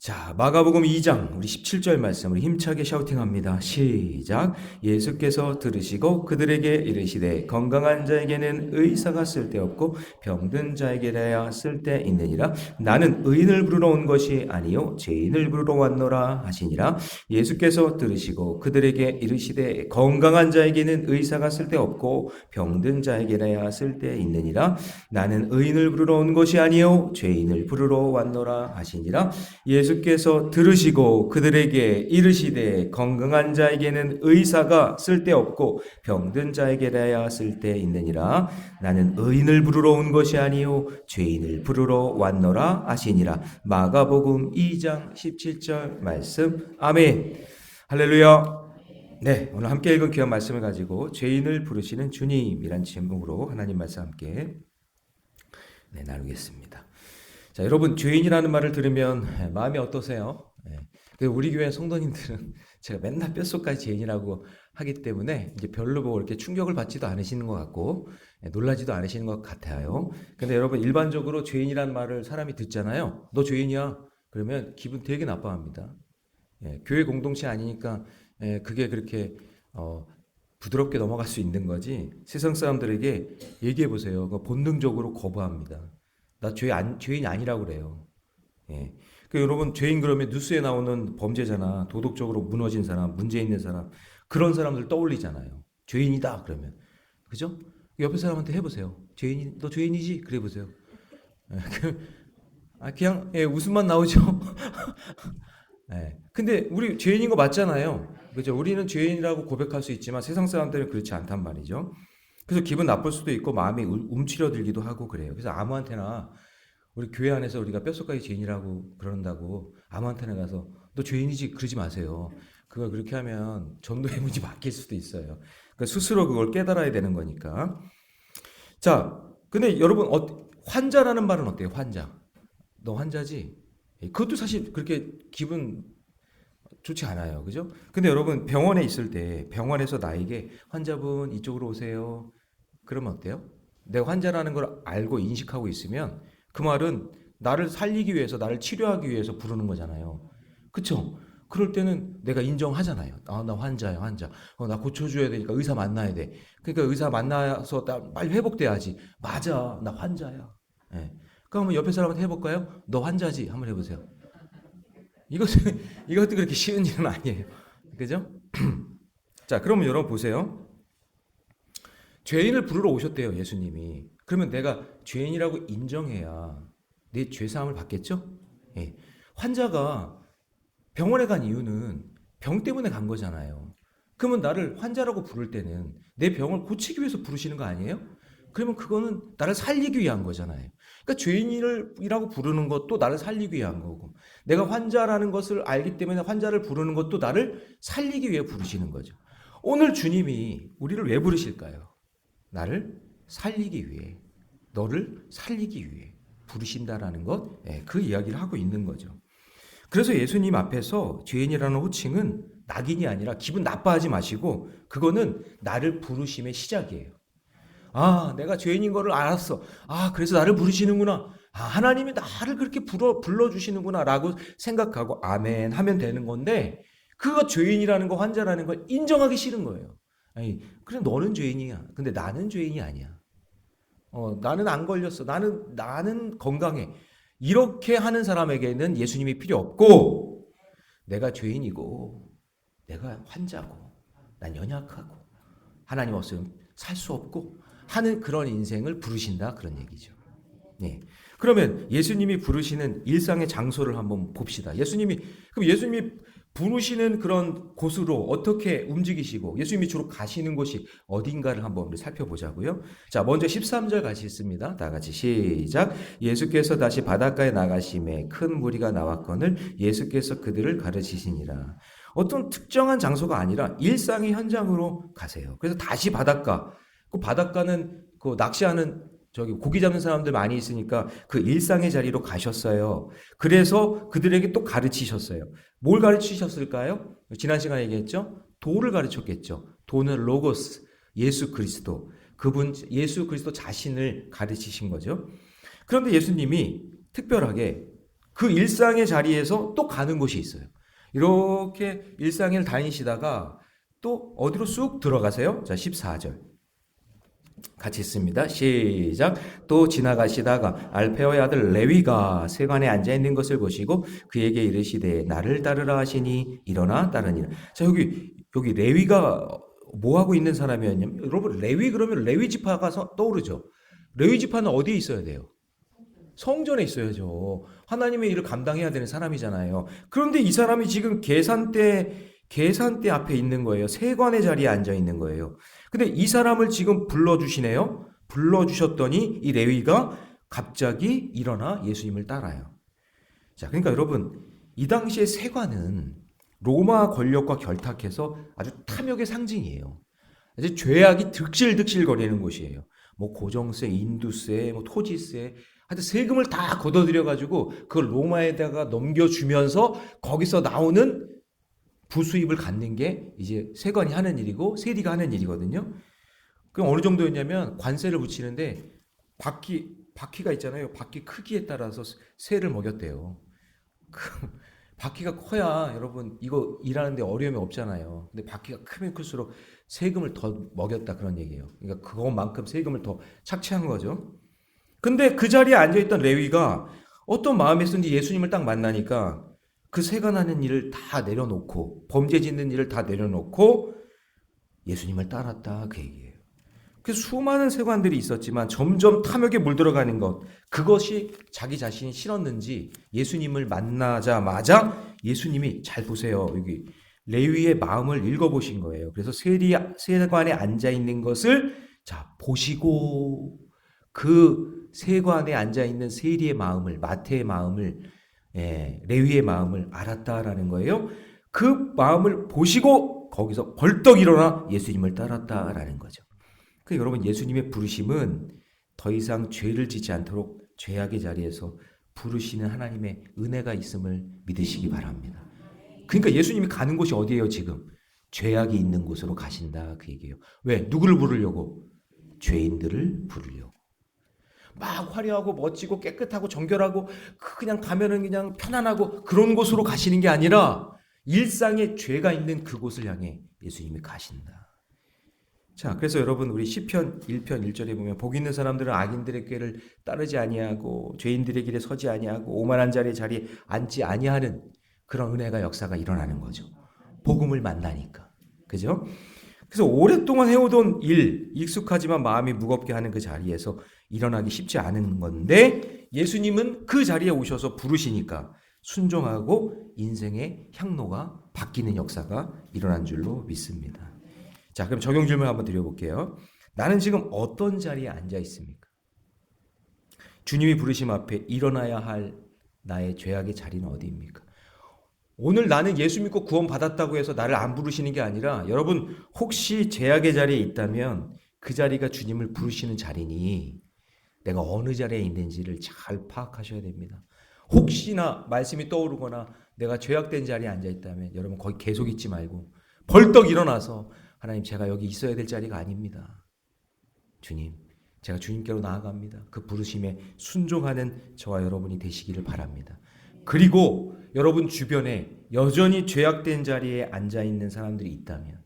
자, 마가복음 2장 우리 17절 말씀 우리 힘차게 샤우팅합니다. 시작. 예수께서 들으시고 그들에게 이르시되 건강한 자에게는 의사가 쓸데없고 병든 자에게라야 쓸데있느니라. 나는 의인을 부르러 온 것이 아니요 죄인을 부르러 왔노라 하시니라. 예수께서 들으시고 그들에게 이르시되 건강한 자에게는 의사가 쓸데없고 병든 자에게라야 쓸데있느니라. 나는 의인을 부르러 온 것이 아니요 죄인을 부르러 왔노라 하시니라. 예수께서 들으시고 그들에게 이르시되 건강한 자에게는 의사가 쓸데없고 병든 자에게라야 쓸데있느니라. 나는 의인을 부르러 온 것이 아니요 죄인을 부르러 왔노라 하시니라. 마가복음 2장 17절 말씀. 아멘. 할렐루야. 네, 오늘 함께 읽은 귀한 말씀을 가지고 죄인을 부르시는 주님이란 제목으로 하나님 말씀 함께 나누겠습니다. 자, 여러분 죄인이라는 말을 들으면 마음이 어떠세요? 우리 교회 성도님들은 제가 맨날 뼛속까지 죄인이라고 하기 때문에 이제 별로 뭐 이렇게 충격을 받지도 않으시는 것 같고 놀라지도 않으시는 것 같아요. 근데 여러분 일반적으로 죄인이라는 말을 사람이 듣잖아요. 너 죄인이야. 그러면 기분 되게 나빠합니다. 교회 공동체 아니니까 그게 그렇게 부드럽게 넘어갈 수 있는 거지. 세상 사람들에게 얘기해 보세요. 본능적으로 거부합니다. 나 죄인이 아니라고 그래요. 여러분 죄인 그러면 뉴스에 나오는 범죄자나 도덕적으로 무너진 사람, 문제 있는 사람 그런 사람들 떠올리잖아요. 죄인이다 그러면 그죠? 옆에 사람한테 해보세요. 너 죄인이지? 그래 보세요. 그냥 웃음만 나오죠. 근데 우리 죄인인 거 맞잖아요. 그죠? 우리는 죄인이라고 고백할 수 있지만 세상 사람들은 그렇지 않단 말이죠. 그래서 기분 나쁠 수도 있고 마음이 움츠려들기도 하고 그래요. 그래서 아무한테나 우리 교회 안에서 우리가 뼛속까지 죄인이라고 그런다고 아무한테나 가서 너 죄인이지 그러지 마세요. 그거 그렇게 하면 전도의 문이 막힐 수도 있어요. 그러니까 스스로 그걸 깨달아야 되는 거니까. 자, 근데 여러분 환자라는 말은 어때요? 환자. 너 환자지? 그것도 사실 그렇게 기분 좋지 않아요. 그죠? 근데 여러분 병원에 있을 때 병원에서 나에게 환자분 이쪽으로 오세요. 그러면 어때요? 내가 환자라는 걸 알고 인식하고 있으면 그 말은 나를 살리기 위해서 나를 치료하기 위해서 부르는 거잖아요. 그쵸? 그럴 때는 내가 인정하잖아요. 나 환자야 환자. 나 고쳐줘야 되니까 의사 만나야 돼. 그러니까 의사 만나서 나 빨리 회복돼야지. 맞아 나 환자야. 그럼 옆에 사람한테 해볼까요? 너 환자지? 한번 해보세요. 이것도 그렇게 쉬운 일은 아니에요. 그죠? 자, 그러면 여러분 보세요. 죄인을 부르러 오셨대요, 예수님이. 그러면 내가 죄인이라고 인정해야 내 죄사함을 받겠죠? 환자가 병원에 간 이유는 병 때문에 간 거잖아요. 그러면 나를 환자라고 부를 때는 내 병을 고치기 위해서 부르시는 거 아니에요? 그러면 그거는 나를 살리기 위한 거잖아요. 그러니까 죄인이라고 부르는 것도 나를 살리기 위한 거고 내가 환자라는 것을 알기 때문에 환자를 부르는 것도 나를 살리기 위해 부르시는 거죠. 오늘 주님이 우리를 왜 부르실까요? 나를 살리기 위해, 너를 살리기 위해 부르신다라는 것, 그 이야기를 하고 있는 거죠. 그래서 예수님 앞에서 죄인이라는 호칭은 낙인이 아니라 기분 나빠하지 마시고 그거는 나를 부르심의 시작이에요. 내가 죄인인 거를 알았어. 그래서 나를 부르시는구나. 하나님이 나를 그렇게 불러주시는구나 라고 생각하고 아멘 하면 되는 건데 그거 죄인이라는 거 환자라는 걸 인정하기 싫은 거예요. 그래 너는 죄인이야. 근데 나는 죄인이 아니야. 나는 안 걸렸어. 나는 건강해. 이렇게 하는 사람에게는 예수님이 필요 없고 내가 죄인이고 내가 환자고 난 연약하고 하나님 없으면 살 수 없고 하는 그런 인생을 부르신다 그런 얘기죠. 그러면 예수님이 부르시는 일상의 장소를 한번 봅시다. 예수님이 부르시는 그런 곳으로 어떻게 움직이시고 예수님이 주로 가시는 곳이 어딘가를 한번 우리 살펴보자고요. 자, 먼저 13절 가시겠습니다. 다 같이 시작. 예수께서 다시 바닷가에 나가심에 큰 무리가 나왔거늘 예수께서 그들을 가르치시니라. 어떤 특정한 장소가 아니라 일상의 현장으로 가세요. 그래서 다시 바닷가. 그 바닷가는 그 낚시하는 고기 잡는 사람들 많이 있으니까 그 일상의 자리로 가셨어요. 그래서 그들에게 또 가르치셨어요. 뭘 가르치셨을까요? 지난 시간에 얘기했죠? 도를 가르쳤겠죠. 도는 로고스, 예수 그리스도. 예수 그리스도 자신을 가르치신 거죠. 그런데 예수님이 특별하게 그 일상의 자리에서 또 가는 곳이 있어요. 이렇게 일상을 다니시다가 또 어디로 쑥 들어가세요? 자, 14절. 같이 읽습니다. 시작. 또 지나가시다가 알페오의 아들 레위가 세관에 앉아 있는 것을 보시고 그에게 이르시되 나를 따르라 하시니 일어나 따르니라. 자, 여기 레위가 뭐 하고 있는 사람이었냐면, 여러분 레위 그러면 레위 지파가 떠오르죠. 레위 지파는 어디에 있어야 돼요? 성전에 있어야죠. 하나님의 일을 감당해야 되는 사람이잖아요. 그런데 이 사람이 지금 계산대 앞에 있는 거예요. 세관의 자리에 앉아 있는 거예요. 근데 이 사람을 지금 불러주시네요. 불러주셨더니 이 레위가 갑자기 일어나 예수님을 따라요. 자, 그러니까 여러분, 이 당시에 세관은 로마 권력과 결탁해서 아주 탐욕의 상징이에요. 아주 죄악이 득실득실 거리는 곳이에요. 뭐 고정세, 인두세, 뭐 토지세, 하여튼 세금을 다 걷어들여가지고 그걸 로마에다가 넘겨주면서 거기서 나오는 부수입을 갖는 게 이제 세관이 하는 일이고 세리가 하는 일이거든요. 그럼 어느 정도였냐면 관세를 붙이는데 바퀴가 있잖아요. 바퀴 크기에 따라서 세를 먹였대요. 바퀴가 커야 여러분 이거 일하는데 어려움이 없잖아요. 근데 바퀴가 크면 클수록 세금을 더 먹였다 그런 얘기예요. 그러니까 그것만큼 세금을 더 착취한 거죠. 근데 그 자리에 앉아있던 레위가 어떤 마음이었는지 예수님을 딱 만나니까 그 세관하는 일을 다 내려놓고 범죄 짓는 일을 다 내려놓고 예수님을 따랐다 그 얘기예요. 그래서 수많은 세관들이 있었지만 점점 탐욕에 물들어가는 것, 그것이 자기 자신이 싫었는지 예수님을 만나자마자 예수님이, 잘 보세요, 여기 레위의 마음을 읽어보신 거예요. 그래서 세관에 앉아있는 것을 자 보시고 그 세관에 앉아있는 세리의 마음을, 마태의 마음을, 레위의 마음을 알았다라는 거예요. 그 마음을 보시고 거기서 벌떡 일어나 예수님을 따랐다라는 거죠. 그러니까 여러분, 예수님의 부르심은 더 이상 죄를 짓지 않도록 죄악의 자리에서 부르시는 하나님의 은혜가 있음을 믿으시기 바랍니다. 그러니까 예수님이 가는 곳이 어디예요 지금? 죄악이 있는 곳으로 가신다 그 얘기예요. 왜? 누구를 부르려고? 죄인들을 부르려고. 막 화려하고 멋지고 깨끗하고 정결하고 그냥 가면은 그냥 편안하고 그런 곳으로 가시는 게 아니라 일상에 죄가 있는 그곳을 향해 예수님이 가신다. 자, 그래서 여러분, 우리 시편 1편 1절에 보면 복 있는 사람들은 악인들의 꾀를 따르지 아니하고 죄인들의 길에 서지 아니하고 오만한 자리에 앉지 아니하는 그런 은혜가 역사가 일어나는 거죠. 복음을 만나니까. 그죠? 그래서 오랫동안 해오던 일, 익숙하지만 마음이 무겁게 하는 그 자리에서 일어나기 쉽지 않은 건데 예수님은 그 자리에 오셔서 부르시니까 순종하고 인생의 향로가 바뀌는 역사가 일어난 줄로 믿습니다. 자, 그럼 적용 질문 한번 드려볼게요. 나는 지금 어떤 자리에 앉아 있습니까? 주님이 부르심 앞에 일어나야 할 나의 죄악의 자리는 어디입니까? 오늘 나는 예수 믿고 구원 받았다고 해서 나를 안 부르시는 게 아니라, 여러분 혹시 죄악의 자리에 있다면 그 자리가 주님을 부르시는 자리니 내가 어느 자리에 있는지를 잘 파악하셔야 됩니다. 혹시나 말씀이 떠오르거나 내가 죄악된 자리에 앉아 있다면 여러분 거기 계속 있지 말고 벌떡 일어나서 하나님, 제가 여기 있어야 될 자리가 아닙니다. 주님, 제가 주님께로 나아갑니다. 그 부르심에 순종하는 저와 여러분이 되시기를 바랍니다. 그리고 여러분 주변에 여전히 죄악된 자리에 앉아있는 사람들이 있다면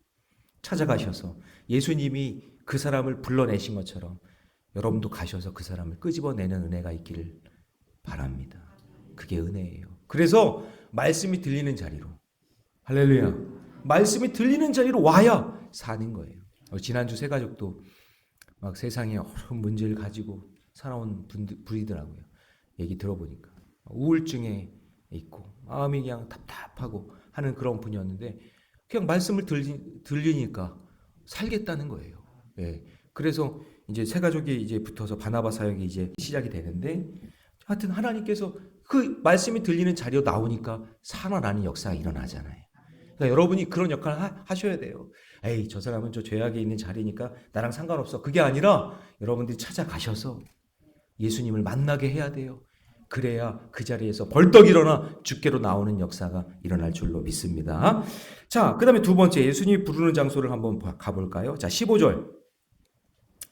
찾아가셔서 예수님이 그 사람을 불러내신 것처럼 여러분도 가셔서 그 사람을 끄집어내는 은혜가 있기를 바랍니다. 그게 은혜예요. 그래서 말씀이 들리는 자리로, 할렐루야, 말씀이 들리는 자리로 와야 사는 거예요. 지난주 새가족도 막 세상에 어려운 문제를 가지고 살아온 분이더라고요. 얘기 들어보니까 우울증에 있고 마음이 그냥 답답하고 하는 그런 분이었는데 그냥 말씀을 들리니까 살겠다는 거예요. 예. 그래서 이제 새가족이 이제 붙어서 바나바 사역이 이제 시작이 되는데, 하여튼 하나님께서 그 말씀이 들리는 자리로 나오니까 살아나는 역사가 일어나잖아요. 그러니까 여러분이 그런 역할을 하셔야 돼요. 에이, 저 사람은 저 죄악에 있는 자리니까 나랑 상관없어. 그게 아니라 여러분들이 찾아가셔서 예수님을 만나게 해야 돼요. 그래야 그 자리에서 벌떡 일어나 주께로 나오는 역사가 일어날 줄로 믿습니다. 자, 그 다음에 두 번째, 예수님이 부르는 장소를 한번 가볼까요? 자, 15절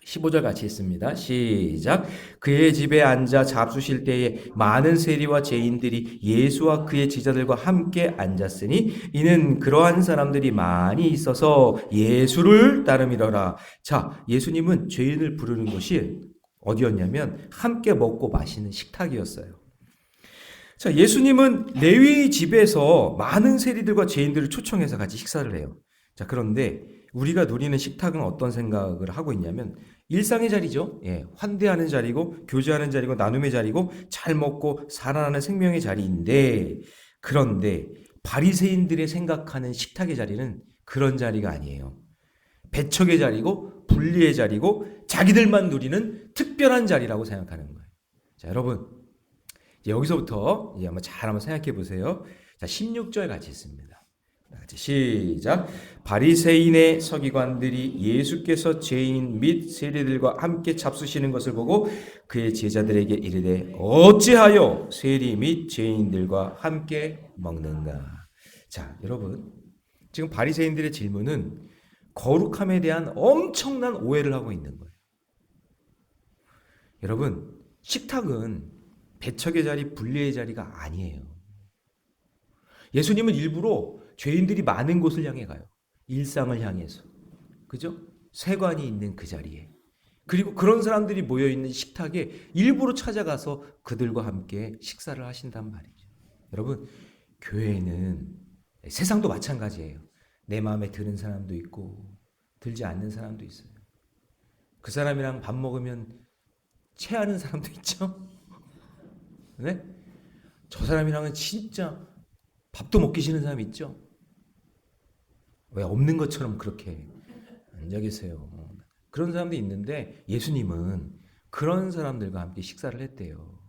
15절 같이 읽습니다. 시작. 그의 집에 앉아 잡수실 때에 많은 세리와 죄인들이 예수와 그의 제자들과 함께 앉았으니 이는 그러한 사람들이 많이 있어서 예수를 따름이러라. 자, 예수님은 죄인을 부르는 곳이 어디였냐면 함께 먹고 마시는 식탁이었어요. 자, 예수님은 레위 집에서 많은 세리들과 죄인들을 초청해서 같이 식사를 해요. 자, 그런데 우리가 누리는 식탁은 어떤 생각을 하고 있냐면 일상의 자리죠. 예, 환대하는 자리고 교제하는 자리고 나눔의 자리고 잘 먹고 살아나는 생명의 자리인데 그런데 바리새인들의 생각하는 식탁의 자리는 그런 자리가 아니에요. 배척의 자리고 분리의 자리고 자기들만 누리는 특별한 자리라고 생각하는 거예요. 자, 여러분 여기서부터 이제 한번 생각해 보세요. 자, 16절 같이 있습니다. 같이 시작. 바리새인의 서기관들이 예수께서 죄인 및 세리들과 함께 잡수시는 것을 보고 그의 제자들에게 이르되 어찌하여 세리 및 죄인들과 함께 먹는가? 자, 여러분 지금 바리새인들의 질문은 거룩함에 대한 엄청난 오해를 하고 있는 거예요. 여러분 식탁은 배척의 자리, 분리의 자리가 아니에요. 예수님은 일부러 죄인들이 많은 곳을 향해 가요. 일상을 향해서. 그죠? 세관이 있는 그 자리에. 그리고 그런 사람들이 모여있는 식탁에 일부러 찾아가서 그들과 함께 식사를 하신단 말이죠. 여러분, 교회는 세상도 마찬가지예요. 내 마음에 드는 사람도 있고, 들지 않는 사람도 있어요. 그 사람이랑 밥 먹으면 체하는 사람도 있죠? 네? 저 사람이랑은 진짜 밥도 먹기 싫은 사람 있죠? 왜 없는 것처럼 그렇게 앉아 계세요? 그런 사람도 있는데 예수님은 그런 사람들과 함께 식사를 했대요.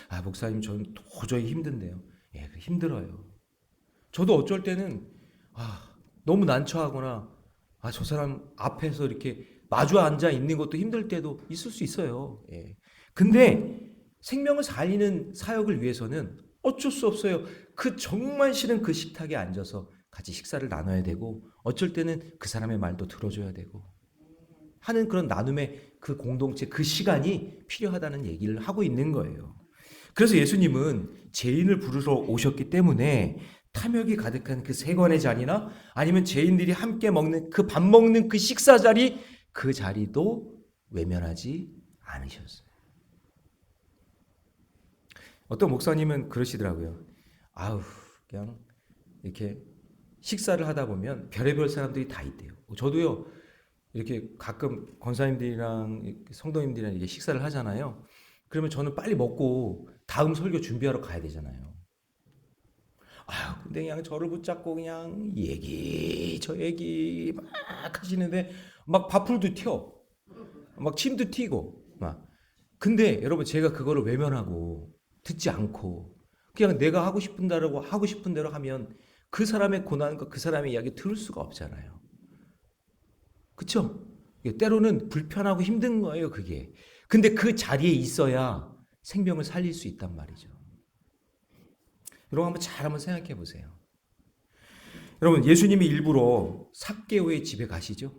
아, 목사님 저는 도저히 힘든데요. 예, 힘들어요. 저도 어쩔 때는 너무 난처하거나 저 사람 앞에서 이렇게 마주 앉아 있는 것도 힘들 때도 있을 수 있어요. 예. 근데 생명을 살리는 사역을 위해서는 어쩔 수 없어요. 그 정말 싫은 그 식탁에 앉아서 같이 식사를 나눠야 되고 어쩔 때는 그 사람의 말도 들어줘야 되고 하는 그런 나눔의 그 공동체, 그 시간이 필요하다는 얘기를 하고 있는 거예요. 그래서 예수님은 죄인을 부르러 오셨기 때문에 탐욕이 가득한 그 세관의 자리나 아니면 죄인들이 함께 먹는 그 밥 먹는 그 식사 자리, 그 자리도 외면하지 않으셨어요. 어떤 목사님은 그러시더라고요. 그냥 이렇게 식사를 하다 보면 별의별 사람들이 다 있대요. 저도요, 이렇게 가끔 권사님들이랑 성도님들이랑 이제 식사를 하잖아요. 그러면 저는 빨리 먹고 다음 설교 준비하러 가야 되잖아요. 근데 그냥 저를 붙잡고 그냥 저 얘기 막 하시는데 막 밥풀도 튀어. 막 침도 튀고 막. 근데 여러분 제가 그거를 외면하고 듣지 않고 그냥 내가 하고 싶은 대로 하면 그 사람의 고난과 그 사람의 이야기 들을 수가 없잖아요. 그쵸? 때로는 불편하고 힘든 거예요, 그게. 근데 그 자리에 있어야 생명을 살릴 수 있단 말이죠. 여러분 한번 생각해 보세요. 여러분 예수님이 일부러 삭개오의 집에 가시죠?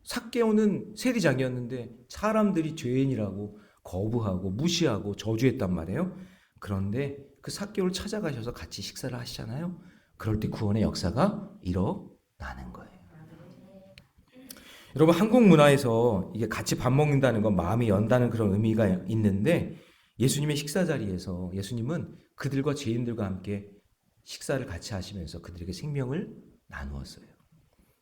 삭개오는 세리장이었는데 사람들이 죄인이라고 거부하고 무시하고 저주했단 말이에요. 그런데 그 삭개오를 찾아가셔서 같이 식사를 하시잖아요. 그럴 때 구원의 역사가 일어나는 거예요. 여러분 한국 문화에서 이게 같이 밥 먹는다는 건 마음이 연다는 그런 의미가 있는데 예수님의 식사 자리에서 예수님은 그들과 죄인들과 함께 식사를 같이 하시면서 그들에게 생명을 나누었어요.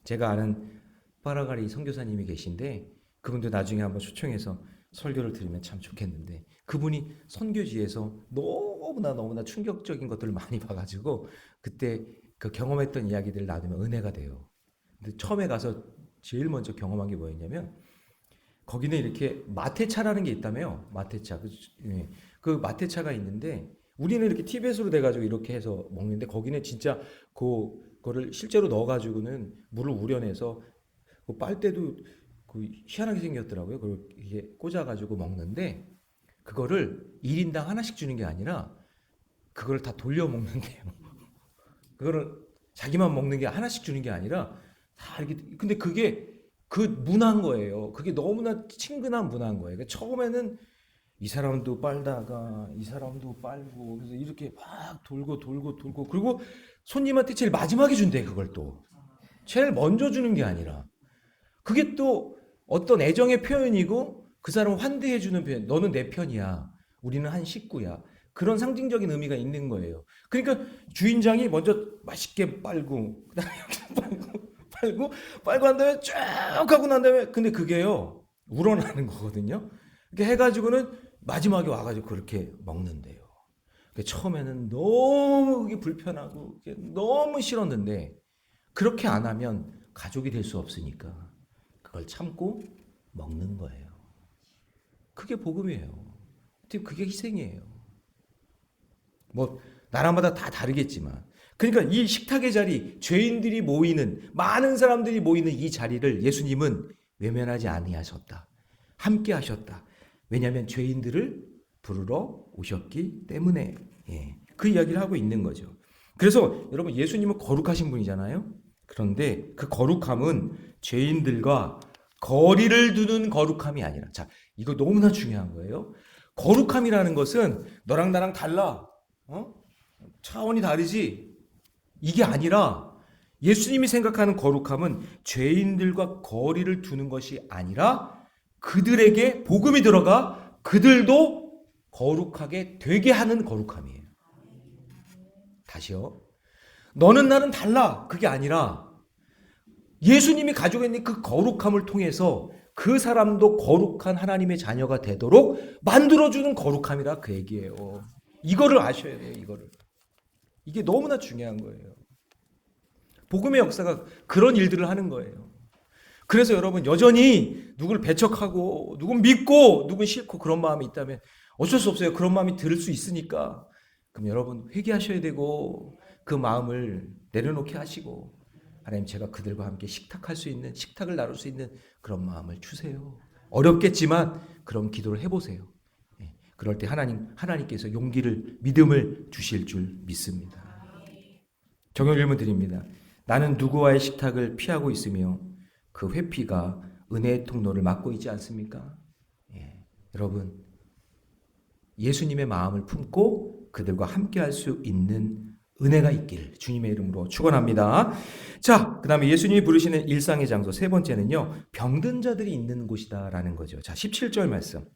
제가 아는 파라가리 선교사님이 계신데 그분도 나중에 한번 초청해서 설교를 들으면 참 좋겠는데 그분이 선교지에서 너무나 충격적인 것들을 많이 봐가지고 그때 그 경험했던 이야기들을 나누면 은혜가 돼요. 근데 처음에 가서 제일 먼저 경험한 게 뭐였냐면 거기는 이렇게 마테차라는 게 있다며요. 마테차. 그 마테차가 있는데 우리는 이렇게 티벳으로 돼가지고 이렇게 해서 먹는데 거기는 진짜 그거를 실제로 넣어가지고는 물을 우려내서 그 빨대도 그 희한하게 생겼더라고요. 그걸 이게 꽂아가지고 먹는데 그거를 1인당 하나씩 주는 게 아니라 그걸 다 돌려 먹는데요. 그거를 자기만 먹는 게 하나씩 주는 게 아니라 다 이렇게 근데 그게 그 문화인 거예요. 그게 너무나 친근한 문화인 거예요. 그러니까 처음에는 이 사람도 빨다가 이 사람도 빨고 그래서 이렇게 막 돌고 그리고 손님한테 제일 마지막에 준대 그걸 또 제일 먼저 주는 게 아니라 그게 또 어떤 애정의 표현이고 그 사람을 환대해 주는 표현. 너는 내 편이야. 우리는 한 식구야. 그런 상징적인 의미가 있는 거예요. 그러니까 주인장이 먼저 맛있게 빨고 그다음에 빨고 한 다음에 쭉 하고 난 다음에 근데 그게요 우러나는 거거든요. 이렇게 해가지고는 마지막에 와가지고 그렇게 먹는데요. 처음에는 너무 그게 불편하고 너무 싫었는데 그렇게 안 하면 가족이 될 수 없으니까 그걸 참고 먹는 거예요. 그게 복음이에요. 그게 희생이에요. 뭐 나라마다 다 다르겠지만 그러니까 이 식탁의 자리 죄인들이 모이는 많은 사람들이 모이는 이 자리를 예수님은 외면하지 아니하셨다. 함께 하셨다. 왜냐하면 죄인들을 부르러 오셨기 때문에 그 이야기를 하고 있는 거죠. 그래서 여러분 예수님은 거룩하신 분이잖아요. 그런데 그 거룩함은 죄인들과 거리를 두는 거룩함이 아니라 자 이거 너무나 중요한 거예요. 거룩함이라는 것은 너랑 나랑 달라. 차원이 다르지. 이게 아니라 예수님이 생각하는 거룩함은 죄인들과 거리를 두는 것이 아니라 그들에게 복음이 들어가 그들도 거룩하게 되게 하는 거룩함이에요. 다시요. 너는 나는 달라. 그게 아니라 예수님이 가지고 있는 그 거룩함을 통해서 그 사람도 거룩한 하나님의 자녀가 되도록 만들어주는 거룩함이라 그 얘기예요. 이거를 아셔야 돼요. 이거를. 이게 너무나 중요한 거예요. 복음의 역사가 그런 일들을 하는 거예요. 그래서 여러분 여전히 누굴 배척하고 누군 믿고 누군 싫고 그런 마음이 있다면 어쩔 수 없어요. 그런 마음이 들 수 있으니까. 그럼 여러분 회개하셔야 되고 그 마음을 내려놓게 하시고 하나님 제가 그들과 함께 식탁할 수 있는 식탁을 나눌 수 있는 그런 마음을 주세요. 어렵겠지만 그런 기도를 해보세요. 그럴 때 하나님께서 용기를 믿음을 주실 줄 믿습니다. 정형 질문 드립니다. 나는 누구와의 식탁을 피하고 있으며 그 회피가 은혜의 통로를 막고 있지 않습니까? 여러분 예수님의 마음을 품고 그들과 함께할 수 있는 은혜가 있기를 주님의 이름으로 축원합니다. 자, 그다음에 예수님이 부르시는 일상의 장소 세 번째는요. 병든 자들이 있는 곳이다라는 거죠. 자, 17절 말씀.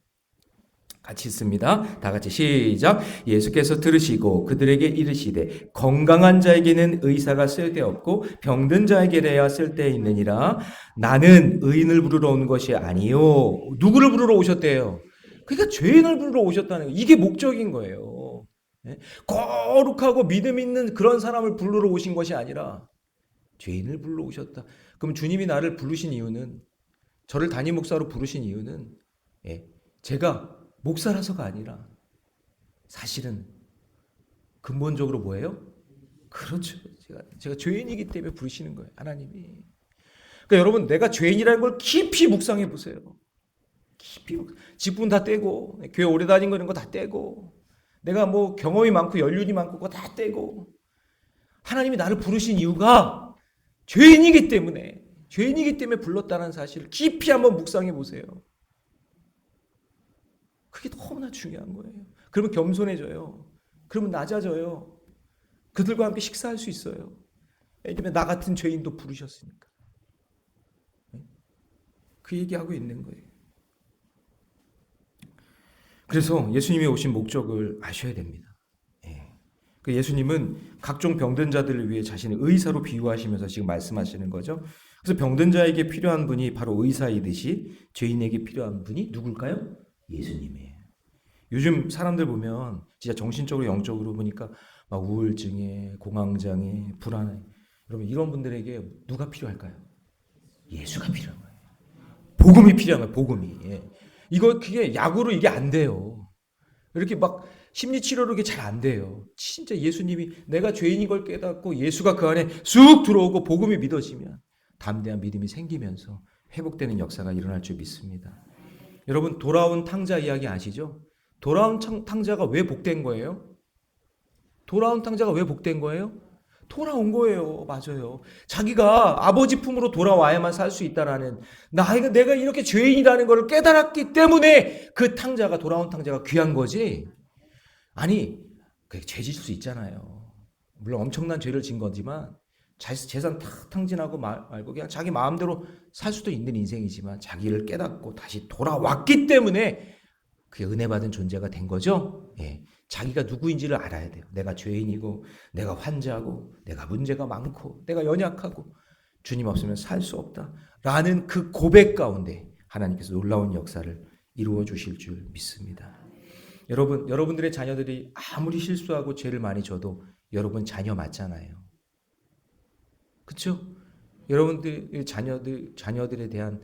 같이 읽습니다. 다 같이 시작. 예수께서 들으시고 그들에게 이르시되 건강한 자에게는 의사가 쓸데없고 병든 자에게야 쓸데있느니라. 나는 의인을 부르러 온 것이 아니요. 누구를 부르러 오셨대요? 그러니까 죄인을 부르러 오셨다는 거예요. 이게 목적인 거예요. 거룩하고 믿음 있는 그런 사람을 부르러 오신 것이 아니라 죄인을 부르러 오셨다. 그럼 주님이 나를 부르신 이유는 저를 담임 목사로 부르신 이유는 제가 목사라서가 아니라 사실은 근본적으로 뭐예요? 그렇죠. 제가 죄인이기 때문에 부르시는 거예요. 하나님이. 그러니까 여러분 내가 죄인이라는 걸 깊이 묵상해 보세요. 깊이 직분 다 떼고 교회 오래 다닌 거 이런 거 다 떼고 내가 뭐 경험이 많고 연륜이 많고 그거 다 떼고 하나님이 나를 부르신 이유가 죄인이기 때문에 불렀다는 사실을 깊이 한번 묵상해 보세요. 그게 너무나 중요한 거예요. 그러면 겸손해져요. 그러면 낮아져요. 그들과 함께 식사할 수 있어요. 왜냐하면 나 같은 죄인도 부르셨으니까. 그 얘기하고 있는 거예요. 그래서 예수님이 오신 목적을 아셔야 됩니다. 그 예수님은 각종 병든 자들을 위해 자신을 의사로 비유하시면서 지금 말씀하시는 거죠. 그래서 병든 자에게 필요한 분이 바로 의사이듯이 죄인에게 필요한 분이 누굴까요? 예수님이에요. 요즘 사람들 보면 진짜 정신적으로 영적으로 보니까 막 우울증에 공황장애 불안해. 여러분 이런 분들에게 누가 필요할까요? 예수가 필요한 거예요. 복음이 필요한 거예요. 복음이. 그게 약으로 이게 안 돼요. 이렇게 막 심리치료로 이게 잘 안 돼요. 진짜 예수님이 내가 죄인인 걸 깨닫고 예수가 그 안에 쑥 들어오고 복음이 믿어지면 담대한 믿음이 생기면서 회복되는 역사가 일어날 줄 믿습니다. 여러분 돌아온 탕자 이야기 아시죠? 돌아온 탕자가 왜 복된 거예요? 돌아온 탕자가 왜 복된 거예요? 돌아온 거예요. 맞아요. 자기가 아버지 품으로 돌아와야만 살 수 있다라는 내가 이렇게 죄인이라는 걸 깨달았기 때문에 그 탕자가 돌아온 탕자가 귀한 거지. 아니 죄질 수 있잖아요. 물론 엄청난 죄를 진 거지만 재산 탁 탕진하고 말고 그냥 자기 마음대로 살 수도 있는 인생이지만 자기를 깨닫고 다시 돌아왔기 때문에 그게 은혜 받은 존재가 된 거죠. 예. 자기가 누구인지를 알아야 돼요. 내가 죄인이고 내가 환자고 내가 문제가 많고 내가 연약하고 주님 없으면 살 수 없다 라는 그 고백 가운데 하나님께서 놀라운 역사를 이루어 주실 줄 믿습니다. 여러분들의 자녀들이 아무리 실수하고 죄를 많이 져도 여러분 자녀 맞잖아요. 그렇죠? 여러분들의 자녀들에 대한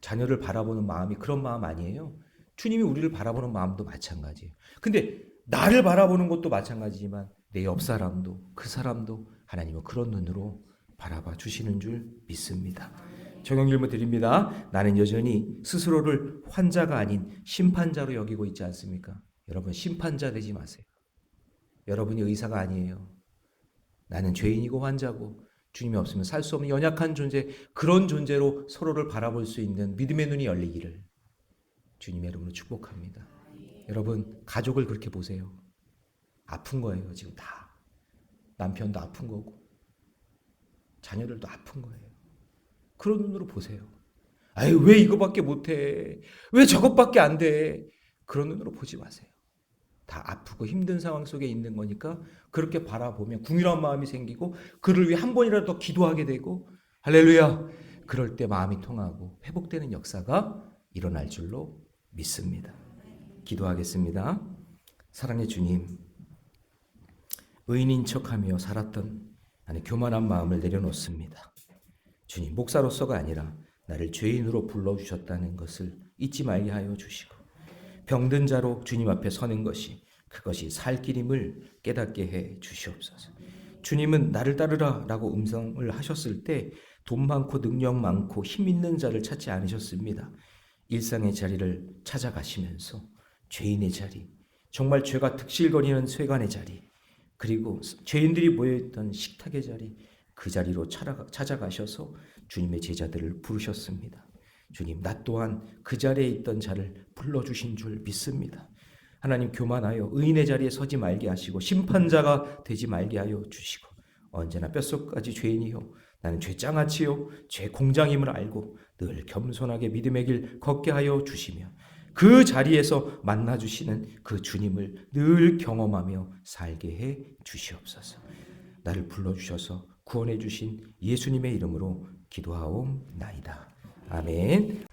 자녀를 바라보는 마음이 그런 마음 아니에요? 주님이 우리를 바라보는 마음도 마찬가지예요. 근데 나를 바라보는 것도 마찬가지지만 내 옆 사람도 그 사람도 하나님은 그런 눈으로 바라봐 주시는 줄 믿습니다. 적용 질문 드립니다. 나는 여전히 스스로를 환자가 아닌 심판자로 여기고 있지 않습니까? 여러분 심판자 되지 마세요. 여러분이 의사가 아니에요. 나는 죄인이고 환자고 주님이 없으면 살 수 없는 연약한 존재, 그런 존재로 서로를 바라볼 수 있는 믿음의 눈이 열리기를 주님의 이름으로 축복합니다. 여러분 가족을 그렇게 보세요. 아픈 거예요. 지금 다. 남편도 아픈 거고 자녀들도 아픈 거예요. 그런 눈으로 보세요. 아유 왜 이거밖에 못해? 왜 저것밖에 안 돼? 그런 눈으로 보지 마세요. 다 아프고 힘든 상황 속에 있는 거니까 그렇게 바라보면 궁휼한 마음이 생기고 그를 위해 한 번이라도 더 기도하게 되고 할렐루야. 그럴 때 마음이 통하고 회복되는 역사가 일어날 줄로 믿습니다. 기도하겠습니다. 사랑의 주님, 의인인 척하며 살았던 교만한 마음을 내려놓습니다. 주님, 목사로서가 아니라 나를 죄인으로 불러주셨다는 것을 잊지 말게 하여 주시고 병든 자로 주님 앞에 서는 것이 그것이 살 길임을 깨닫게 해 주시옵소서. 주님은 나를 따르라 라고 음성을 하셨을 때 돈 많고 능력 많고 힘 있는 자를 찾지 않으셨습니다. 일상의 자리를 찾아가시면서 죄인의 자리, 정말 죄가 득실거리는 쇠관의 자리, 그리고 죄인들이 모여있던 식탁의 자리, 그 자리로 찾아가셔서 주님의 제자들을 부르셨습니다. 주님, 나 또한 그 자리에 있던 자를 불러주신 줄 믿습니다. 하나님, 교만하여 의인의 자리에 서지 말게 하시고 심판자가 되지 말게 하여 주시고 언제나 뼛속까지 죄인이요 나는 죄장아치요 죄 공장임을 알고 늘 겸손하게 믿음의 길 걷게 하여 주시며 그 자리에서 만나주시는 그 주님을 늘 경험하며 살게 해 주시옵소서. 나를 불러주셔서 구원해 주신 예수님의 이름으로 기도하옵나이다. 아멘.